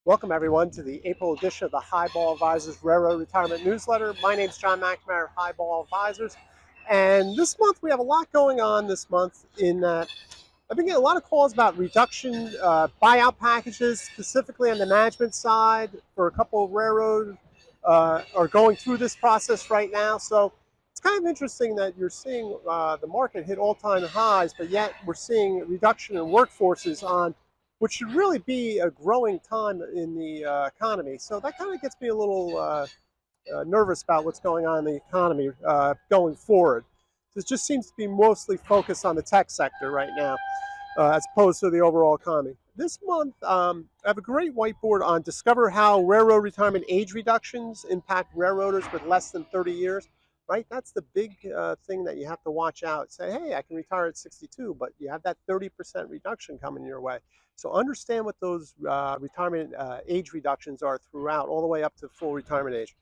Welcome, everyone, to the April edition of the Highball Advisors Railroad Retirement Newsletter. My name is John McNamara of Highball Advisors, and this month we have a lot going on this month in that I've been getting a lot of calls about reduction buyout packages, specifically on the management side for a couple of railroads are going through this process right now. So it's kind of interesting that you're seeing the market hit all-time highs, but yet we're seeing a reduction in workforces on which should really be a growing time in the economy. So that kind of gets me a little nervous about what's going on in the economy going forward. It just seems to be mostly focused on the tech sector right now, as opposed to the overall economy. This month, I have a great whiteboard on discover how railroad retirement age reductions impact railroaders with less than 30 years. Right, that's the big thing that you have to watch out. Say, hey, I can retire at 62, but you have that 30% reduction coming your way. So understand what those retirement age reductions are throughout, all the way up to full retirement age.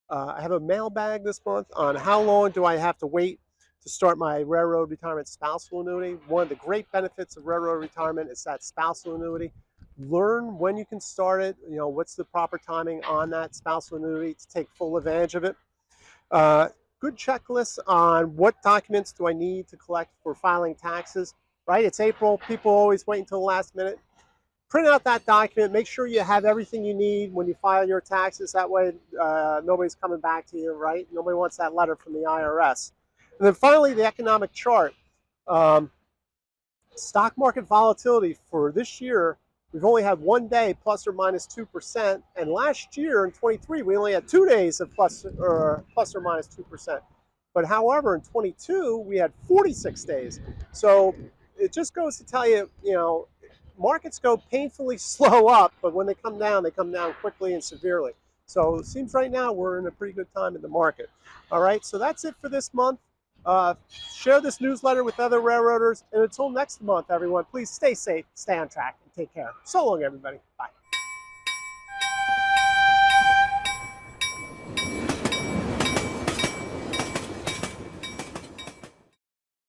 I have a mailbag this month on how long do I have to wait to start my railroad retirement spousal annuity. One of the great benefits of railroad retirement is that spousal annuity. Learn when you can start it. You know, what's the proper timing on that spousal annuity to take full advantage of it. Good checklist on what documents do I need to collect for filing taxes, right? It's April. People always wait until the last minute. Print out that document. Make sure you have everything you need when you file your taxes. That way, nobody's coming back to you, right? Nobody wants that letter from the IRS. And then finally, the economic chart. Stock market volatility for this year, we've only had one day plus or minus 2%, and last year in 23 we only had 2 days of plus or minus 2%. But however, in 22 we had 46 days. So it just goes to tell you, you know, markets go painfully slow up, but when they come down quickly and severely. So it seems right now we're in a pretty good time in the market. All right, so that's it for this month. Share this newsletter with other railroaders. And until next month, everyone, please stay safe, stay on track, and take care. So long, everybody. Bye.